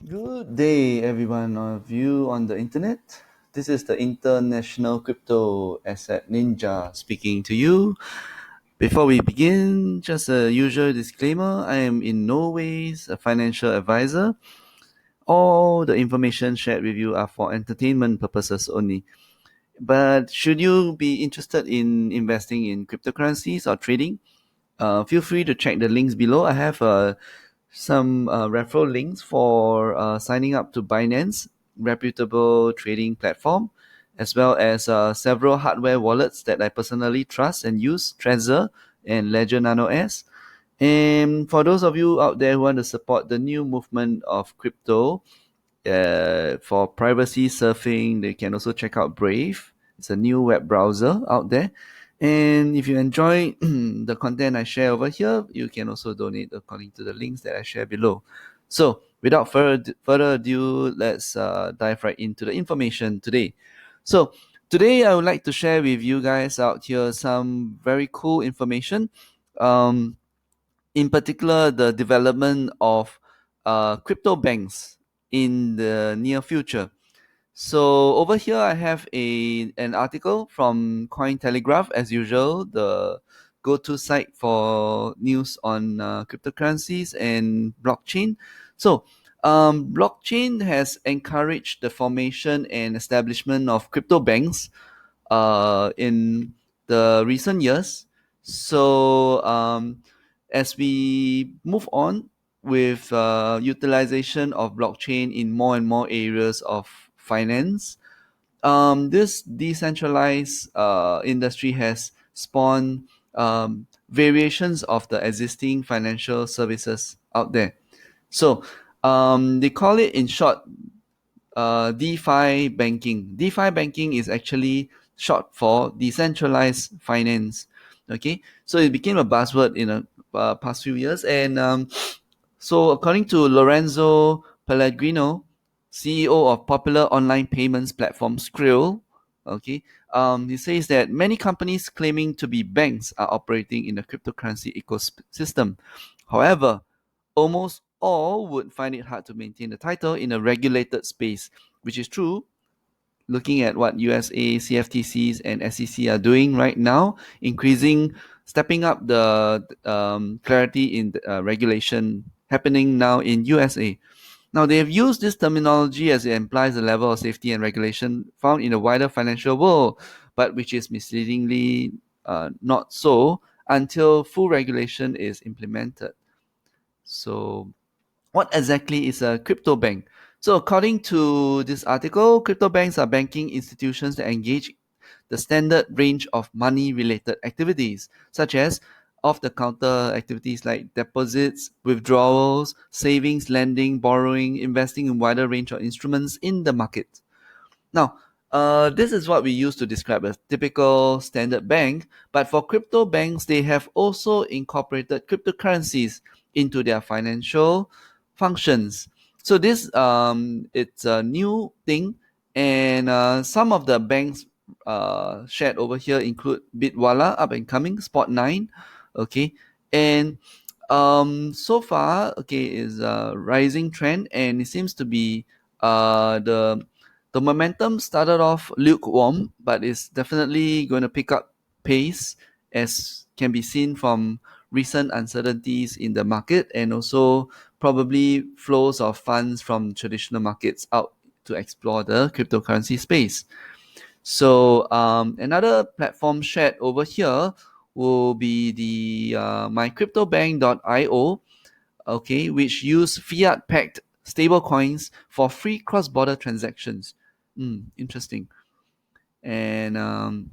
Good day, everyone of you on the internet. This is the International Crypto Asset Ninja speaking to you. Before we begin, just a usual disclaimer, I am in no ways a financial advisor. All the information shared with you are for entertainment purposes only. But should you be interested in investing in cryptocurrencies or trading, feel free to check the links below. I have some referral links for signing up to Binance, reputable trading platform, as well as several hardware wallets that I personally trust and use, Trezor and Ledger Nano S. And for those of you out there who want to support the new movement of crypto, for privacy surfing, they can also check out Brave. It's a new web browser out there. And if you enjoy the content I share over here, you can also donate according to the links that I share below. So, without further ado, let's dive right into the information today. So, today I would like to share with you guys out here some very cool information. Um, in particular, the development of crypto banks in the near future. So over here, I have an article from Cointelegraph, as usual, the go-to site for news on cryptocurrencies and blockchain. So, blockchain has encouraged the formation and establishment of crypto banks in the recent years. So, as we move on with utilization of blockchain in more and more areas of finance, this decentralized industry has spawned variations of the existing financial services out there. So, they call it in short DeFi banking. DeFi banking is actually short for decentralized finance. Okay, so it became a buzzword in the past few years, and so according to Lorenzo Pellegrino, CEO of popular online payments platform Skrill, okay, he says that many companies claiming to be banks are operating in the cryptocurrency ecosystem. However, almost all would find it hard to maintain the title in a regulated space, which is true. Looking at what USA, CFTCs, and SEC are doing right now, stepping up the clarity in the, regulation happening now in USA. Now, they have used this terminology as it implies a level of safety and regulation found in the wider financial world, but which is misleadingly not so until full regulation is implemented. So, what exactly is a crypto bank? So, according to this article, crypto banks are banking institutions that engage the standard range of money related activities, such as off the counter activities like deposits, withdrawals, savings, lending, borrowing, investing in wider range of instruments in the market. Now, this is what we use to describe a typical standard bank, but for crypto banks, they have also incorporated cryptocurrencies into their financial functions. So this it's a new thing, and some of the banks shared over here include Bitwala, up and coming, Spot9, okay, and so far, okay, is a rising trend, and it seems to be the momentum started off lukewarm, but it's definitely going to pick up pace, as can be seen from recent uncertainties in the market and also probably flows of funds from traditional markets out to explore the cryptocurrency space. So, another platform shared over here will be the mycryptobank.io, okay, which use fiat-pegged stablecoins for free cross-border transactions. Interesting. And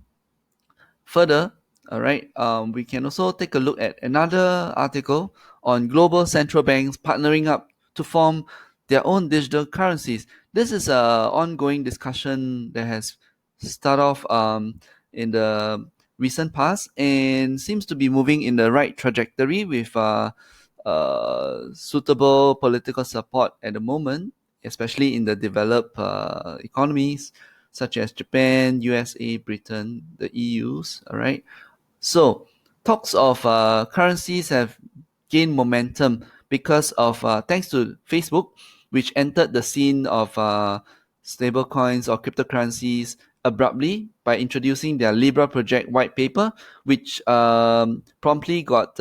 further, all right, we can also take a look at another article on global central banks partnering up to form their own digital currencies. This is an ongoing discussion that has started off in the recent past and seems to be moving in the right trajectory with suitable political support at the moment, especially in the developed economies such as Japan, USA, Britain, the EU's. All right. So talks of currencies have gained momentum because of thanks to Facebook, which entered the scene of stablecoins or cryptocurrencies abruptly by introducing their Libra project white paper, which promptly got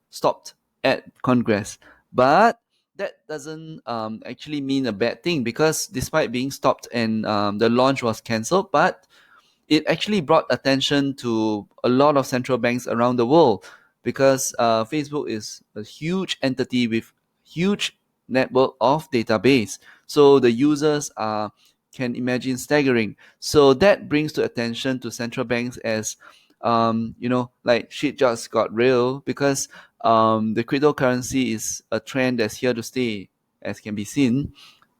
stopped at Congress. But that doesn't actually mean a bad thing, because despite being stopped and the launch was cancelled, but it actually brought attention to a lot of central banks around the world, because Facebook is a huge entity with huge network of database. So the users are, can imagine, staggering. So that brings to attention to central banks as like shit just got real, because the cryptocurrency is a trend that's here to stay, as can be seen.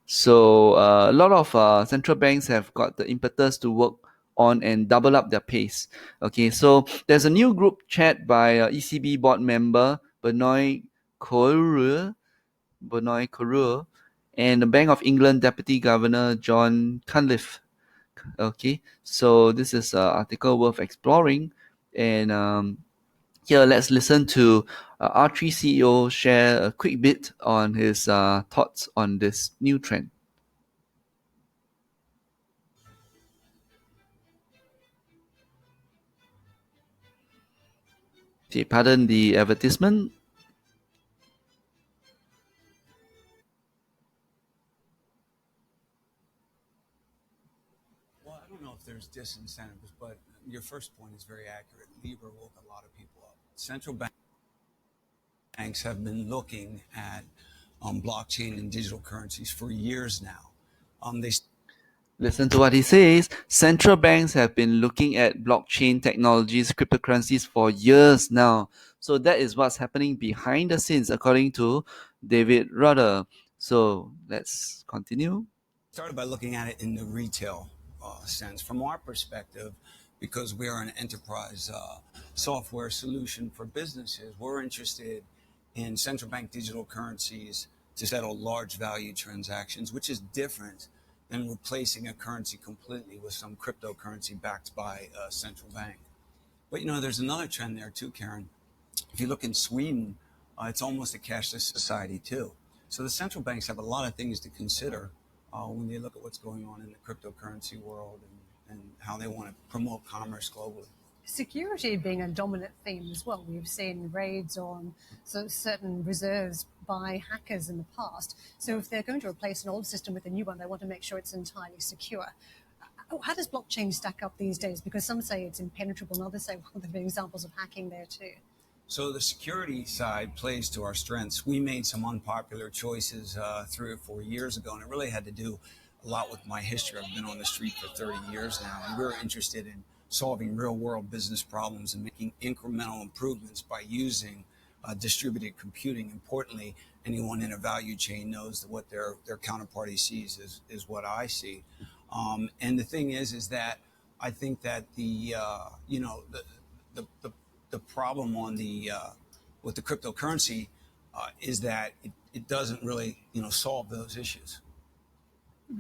So a lot of central banks have got the impetus to work on and double up their pace. Okay, so there's a new group chat by ECB board member Courier, Benoit Courier, and the Bank of England Deputy Governor John Cunliffe. Okay, so this is an article worth exploring, and here let's listen to R3 CEO share a quick bit on his thoughts on this new trend. Okay, pardon the advertisement. Well, I don't know if there's disincentives, but your first point is very accurate. Libra woke a lot of people up. Central banks have been looking at blockchain and digital currencies for years now. They Listen to what he says. Central banks have been looking at blockchain technologies, cryptocurrencies for years now. So that is what's happening behind the scenes, according to David Rudder. So let's continue. started by looking at it in the retail sense. From our perspective, because we are an enterprise software solution for businesses, we're interested in central bank digital currencies to settle large value transactions, which is different than replacing a currency completely with some cryptocurrency backed by a central bank. But there's another trend there too, Karen. If you look in Sweden, it's almost a cashless society too. So the central banks have a lot of things to consider when they look at what's going on in the cryptocurrency world, and how they want to promote commerce globally. Security being a dominant theme as well. We've seen raids on certain reserves by hackers in the past. So if they're going to replace an old system with a new one, they want to make sure it's entirely secure. How does blockchain stack up these days? Because some say it's impenetrable, and others say, well, there have been examples of hacking there too. So the security side plays to our strengths. We made some unpopular choices 3 or 4 years ago, and it really had to do a lot with my history. I've been on the street for 30 years now, and we're interested in solving real world business problems and making incremental improvements by using distributed computing. Importantly, anyone in a value chain knows that what their counterparty sees is what I see. And the thing is that I think that the problem on the with the cryptocurrency is that it doesn't really solve those issues.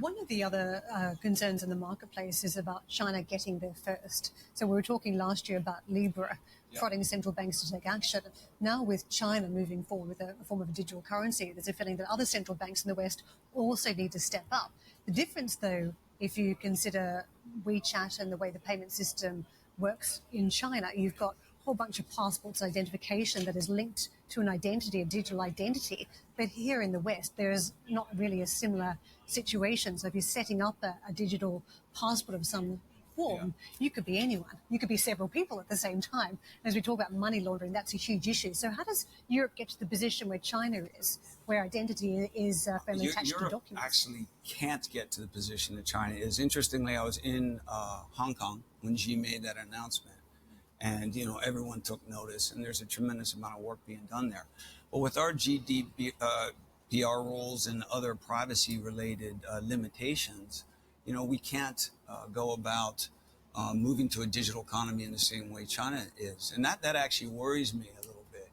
One of the other concerns in the marketplace is about China getting there first. So we were talking last year about Libra, prodding central banks to take action. Now with China moving forward with a form of a digital currency, there's a feeling that other central banks in the West also need to step up. The difference, though, if you consider WeChat and the way the payment system works in China, you've got a whole bunch of passports identification that is linked to an identity, a digital identity. But here in the West, there is not really a similar situation. So if you're setting up a digital passport of some form, you could be anyone. You could be several people at the same time. As we talk about money laundering, that's a huge issue. So how does Europe get to the position where China is, where identity is firmly attached to documents? Europe actually can't get to the position that China is. Interestingly, I was in Hong Kong when Xi made that announcement. And, everyone took notice, and there's a tremendous amount of work being done there. But with our GDPR rules and other privacy-related limitations, we can't go about moving to a digital economy in the same way China is. And that actually worries me a little bit.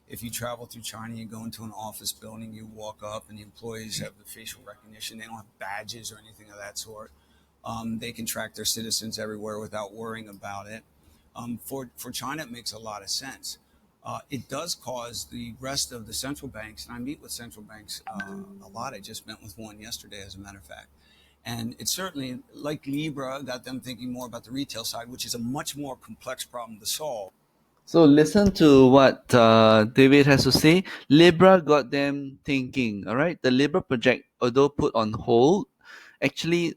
If you travel through China, you go into an office building, you walk up, and the employees have the facial recognition. They don't have badges or anything of that sort. They can track their citizens everywhere without worrying about it. For China, it makes a lot of sense. it does cause the rest of the central banks, and I meet with central banks a lot. I just met with one yesterday, as a matter of fact. And it's certainly like Libra got them thinking more about the retail side, which is a much more complex problem to solve. So listen to what David has to say. Libra got them thinking. All right, the Libra project, although put on hold, actually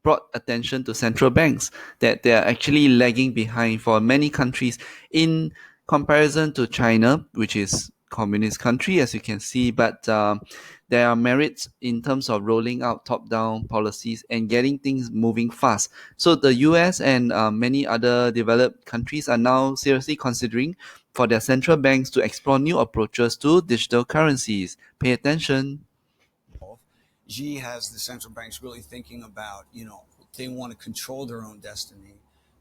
brought attention to central banks that they are actually lagging behind for many countries in comparison to China, which is communist country, as you can see. But there are merits in terms of rolling out top-down policies and getting things moving fast. So the US and many other developed countries are now seriously considering for their central banks to explore new approaches to digital currencies. Pay attention. Xi has the central banks really thinking about, they want to control their own destiny,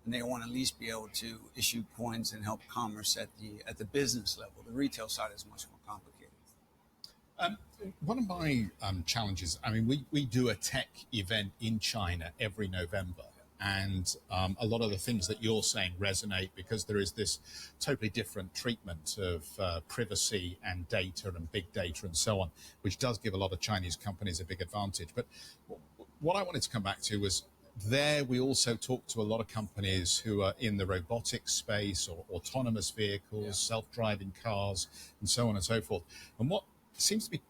and they want to at least be able to issue coins and help commerce at the business level. The retail side is much more complicated. One of my challenges, I mean, we do a tech event in China every November. And a lot of the things that you're saying resonate because there is this totally different treatment of privacy and data and big data and so on, which does give a lot of Chinese companies a big advantage. But what I wanted to come back to was there we also talked to a lot of companies who are in the robotics space or autonomous vehicles, self-driving cars, and so on and so forth. And what seems to be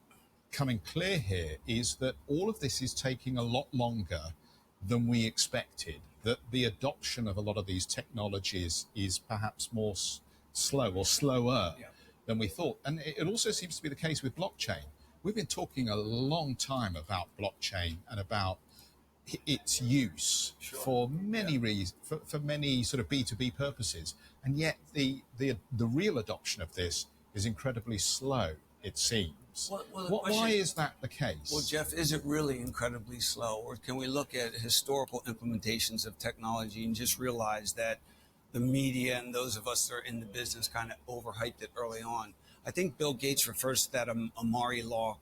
becoming clear here is that all of this is taking a lot longer than we expected, that the adoption of a lot of these technologies is perhaps more slow or slower than we thought. And it also seems to be the case with blockchain. We've been talking a long time about blockchain and about its use for many reasons, for many sort of B2B purposes. And yet the real adoption of this is incredibly slow, it seems. Why is that the case? Well, Jeff, is it really incredibly slow? Or can we look at historical implementations of technology and just realize that the media and those of us that are in the business kind of overhyped it early on? I think Bill Gates refers to that Amari law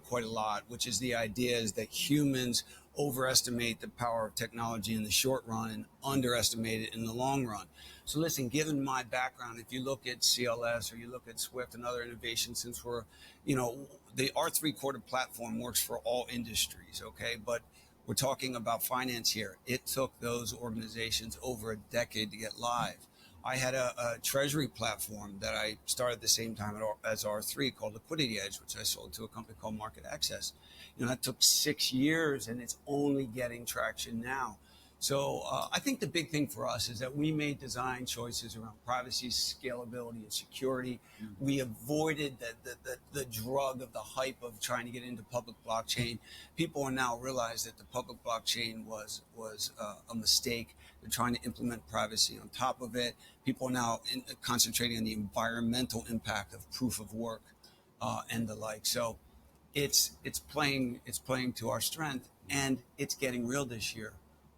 quite a lot, which is the idea is that humans overestimate the power of technology in the short run and underestimate it in the long run. So listen, given my background, if you look at CLS or you look at Swift and other innovations, since we're, the R3 quarter platform works for all industries, okay? But we're talking about finance here. It took those organizations over a decade to get live. I had a treasury platform that I started at the same time as R3 called Liquidity Edge, which I sold to a company called Market Access. That took 6 years and it's only getting traction now. So I think the big thing for us is that we made design choices around privacy, scalability, and security. We avoided the drug of the hype of trying to get into public blockchain. People are now realize that the public blockchain was a mistake. They're trying to implement privacy on top of it. People are now concentrating on the environmental impact of proof of work and the like. So it's playing to our strength, and it's getting real this year.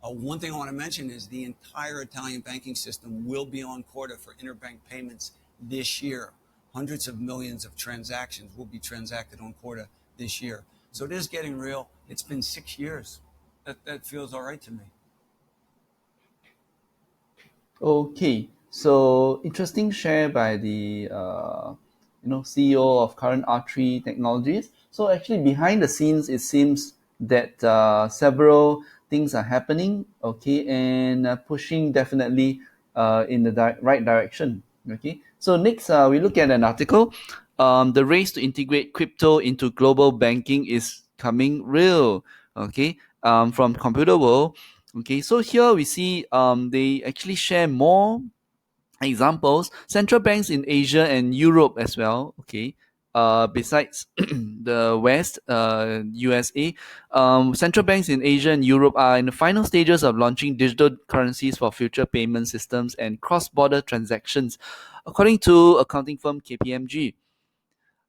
One thing I want to mention is the entire Italian banking system will be on quota for interbank payments this year. Hundreds of millions of transactions will be transacted on quota this year. So it is getting real. It's been 6 years. That feels all right to me. Okay, so interesting share by the CEO of current R3 Technologies. So actually behind the scenes, it seems that several things are happening, okay, and pushing definitely in the right direction. Okay, so next we look at an article. The race to integrate crypto into global banking is coming real. Okay, from Computer World. Okay, so here we see they actually share more examples. Central banks in Asia and Europe as well. Okay, besides the West, USA, central banks in Asia and Europe are in the final stages of launching digital currencies for future payment systems and cross-border transactions, according to accounting firm KPMG.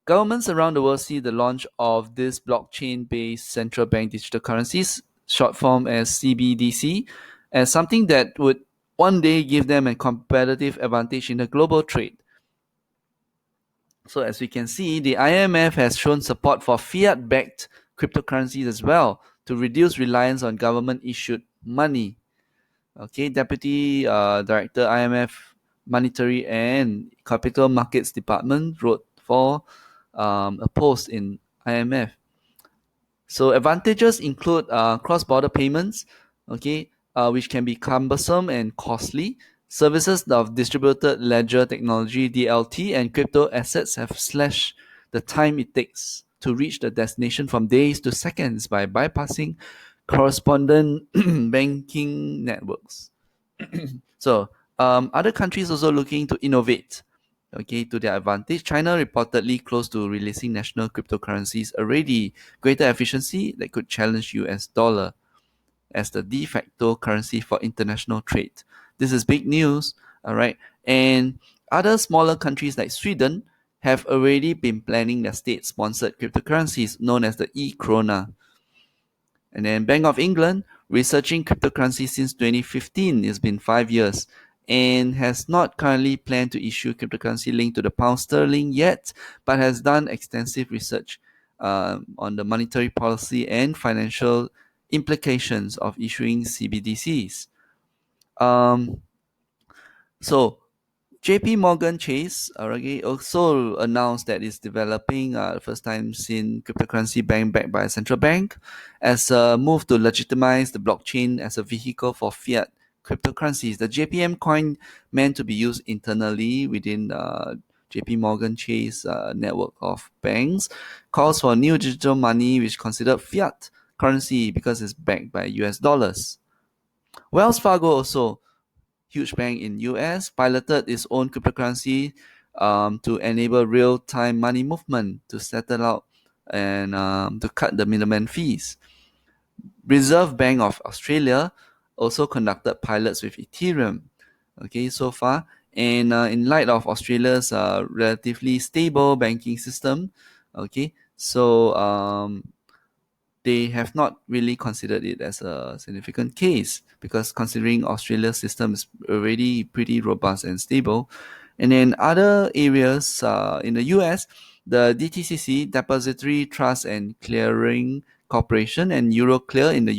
Governments around the world see the launch of these blockchain-based central bank digital currencies, short form as CBDC, as something that would one day give them a competitive advantage in the global trade. So as we can see, the IMF has shown support for fiat-backed cryptocurrencies as well to reduce reliance on government-issued money. Okay, Deputy Director IMF Monetary and Capital Markets Department wrote for a post in IMF. So advantages include cross-border payments, okay, which can be cumbersome and costly. Services of distributed ledger technology (DLT) and crypto assets have slashed the time it takes to reach the destination from days to seconds by bypassing correspondent banking networks. So other countries also looking to innovate, okay, to their advantage. China reportedly close to releasing national cryptocurrencies already, greater efficiency that could challenge US dollar as the de facto currency for international trade. This is big news, all right. And other smaller countries like Sweden have already been planning their state-sponsored cryptocurrencies known as the e-krona. And then Bank of England researching cryptocurrency since 2015. It's been 5 years and has not currently planned to issue cryptocurrency linked to the pound sterling yet, but has done extensive research on the monetary policy and financial implications of issuing CBDCs. Um, so JP Morgan Chase already also announced that it's developing the first time seen cryptocurrency bank backed by a central bank as a move to legitimize the blockchain as a vehicle for fiat cryptocurrencies. The JPM coin meant to be used internally within JP Morgan Chase network of banks calls for new digital money which is considered fiat currency because it's backed by US dollars. Wells Fargo also huge bank in US, piloted its own cryptocurrency to enable real-time money movement to settle out and to cut the middleman fees. Reserve Bank of Australia also conducted pilots with Ethereum. Okay, so far, and in light of Australia's relatively stable banking system, okay, so they have not really considered it as a significant case because considering Australia's system is already pretty robust and stable. And then other areas in the US, the DTCC, Depository Trust and Clearing Corporation, and Euroclear in the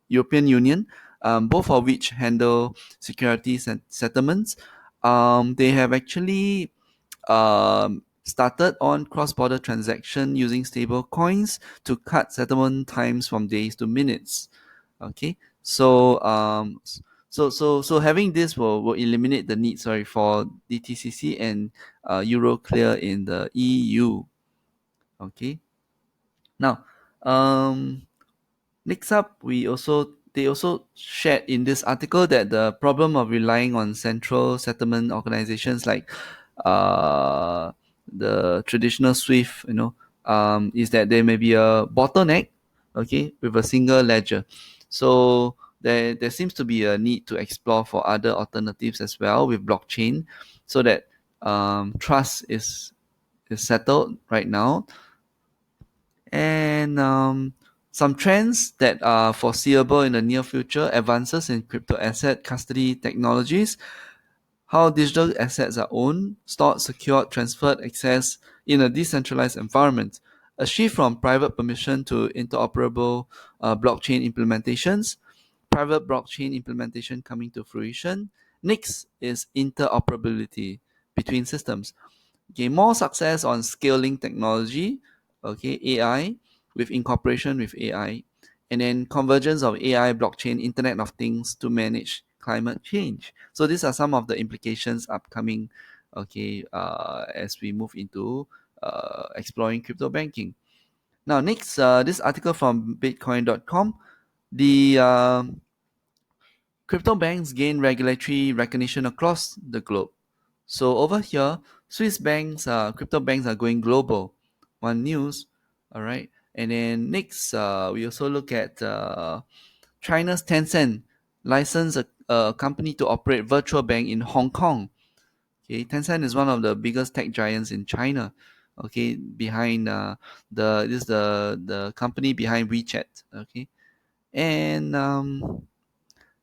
European Union, both of which handle securities and settlements, they have actually started on cross-border transaction using stable coins to cut settlement times from days to minutes. Okay, so so having this will eliminate the need, sorry, for DTCC and Euroclear in the EU. Okay, now next up, they also shared in this article that the problem of relying on central settlement organizations like uh, the traditional SWIFT, is that there may be a bottleneck, okay, with a single ledger. So there seems to be a need to explore for other alternatives as well with blockchain, so that trust is settled right now. And some trends that are foreseeable in the near future: advances in crypto asset custody technologies, how digital assets are owned, stored, secured, transferred, accessed in a decentralized environment, a shift from private permission to interoperable blockchain implementations, private blockchain implementation coming to fruition. Next is interoperability between systems. Okay, more success on scaling technology, okay, AI, with incorporation with AI, and then convergence of AI, blockchain, Internet of Things to manage climate change. So these are some of the implications upcoming, okay, as we move into exploring crypto banking. Now, next, this article from Bitcoin.com, the crypto banks gain regulatory recognition across the globe. So over here, Swiss banks, crypto banks are going global. One news, all right. And then next, we also look at China's Tencent license a company to operate virtual bank in Hong Kong. Okay, Tencent is one of the biggest tech giants in China. Okay, behind the company behind WeChat. Okay, and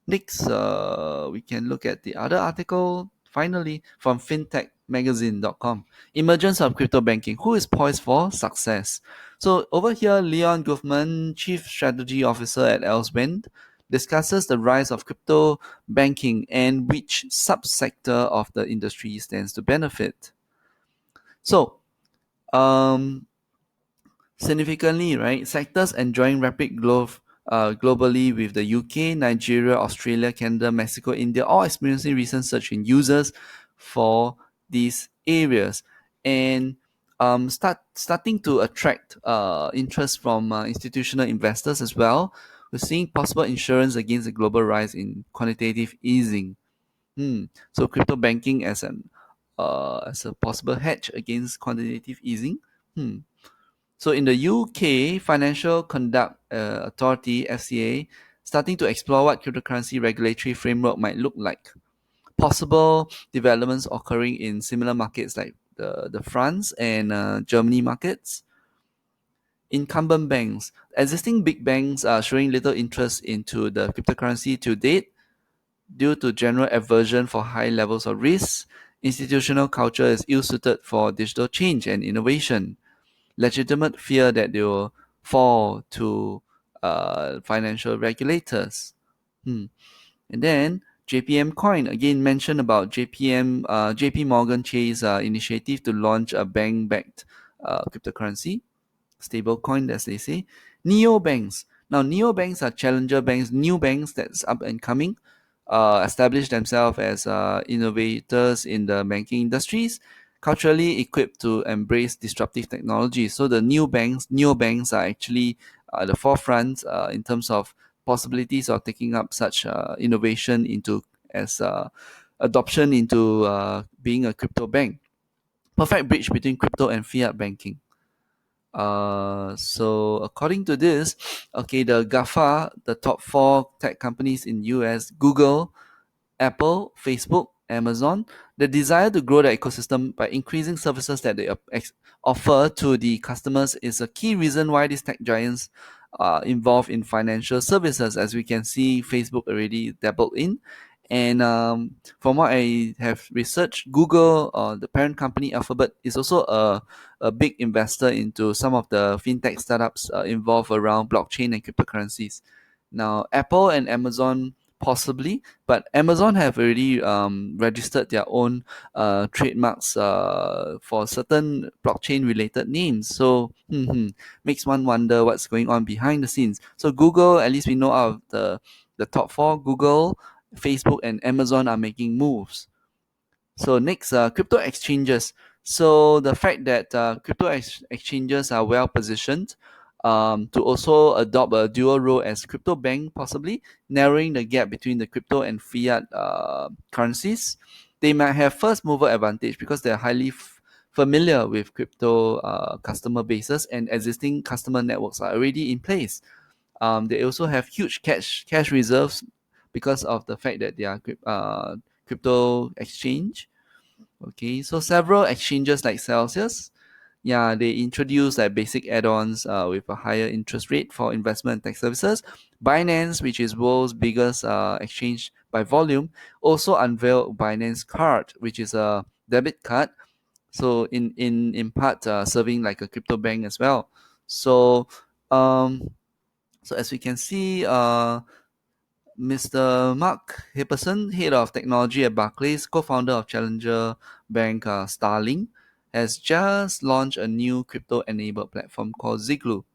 next, we can look at the other article, finally, from fintechmagazine.com. Emergence of crypto banking. Who is poised for success? So over here, Leon Goffman, Chief Strategy Officer at Elsewend, discusses the rise of crypto banking and which subsector of the industry stands to benefit. So, um, significantly, right, sectors enjoying rapid growth globally, with the UK, Nigeria, Australia, Canada, Mexico, India all experiencing recent surge in users for these areas, and starting to attract interest from institutional investors as well. We're seeing possible insurance against the global rise in quantitative easing. So crypto banking as a possible hedge against quantitative easing. Hmm. So in the UK, Financial Conduct Authority (FCA) starting to explore what cryptocurrency regulatory framework might look like. Possible developments occurring in similar markets like the France and Germany markets. Incumbent banks. Existing big banks are showing little interest into the cryptocurrency to date due to general aversion for high levels of risk. Institutional culture is ill-suited for digital change and innovation. Legitimate fear that they will fall to financial regulators. And then JPM Coin again mentioned about JP Morgan Chase initiative to launch a bank-backed cryptocurrency, stablecoin, as they say. Neobanks. Now, neobanks are challenger banks, new banks that's up and coming, establish themselves as innovators in the banking industries, culturally equipped to embrace disruptive technology. So the neobanks are actually the forefront in terms of possibilities of taking up such innovation into as adoption into being a crypto bank. Perfect bridge between crypto and fiat banking. So according to this, okay, the GAFA, the top four tech companies in US, Google, Apple, Facebook, Amazon, the desire to grow the ecosystem by increasing services that they offer to the customers is a key reason why these tech giants are involved in financial services. As we can see, Facebook already dabbled in. And from what I have researched, Google, the parent company Alphabet, is also a big investor into some of the fintech startups involved around blockchain and cryptocurrencies. Now, Apple and Amazon possibly, but Amazon have already registered their own trademarks for certain blockchain related names. So makes one wonder what's going on behind the scenes. So Google, at least we know out of the top four, Google, Facebook, and Amazon are making moves. So next, crypto exchanges. So the fact that exchanges are well positioned to also adopt a dual role as crypto bank, possibly narrowing the gap between the crypto and fiat currencies. They might have first mover advantage because they're highly familiar with crypto customer bases, and existing customer networks are already in place. They also have huge cash reserves because of the fact that they are crypto exchange. Okay, so several exchanges like Celsius, yeah, they introduce like basic add-ons with a higher interest rate for investment and tax services. Binance, which is world's biggest exchange by volume, also unveiled Binance Card, which is a debit card. So in part serving like a crypto bank as well. So um, so as we can see, Mr. Mark Hipperson, head of technology at Barclays, co-founder of challenger bank Starling, has just launched a new crypto-enabled platform called Ziglu.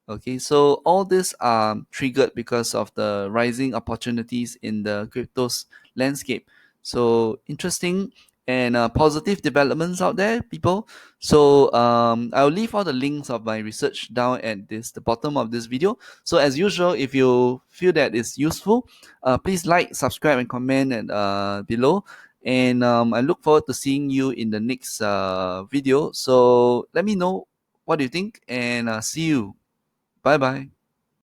Okay, so all this are triggered because of the rising opportunities in the cryptos landscape. So interesting and positive developments out there, people. So I'll leave all the links of my research down at the bottom of this video. So as usual, if you feel that it's useful, please like, subscribe, and comment at below. And I look forward to seeing you in the next video. So let me know what do you think, and see you. Bye bye.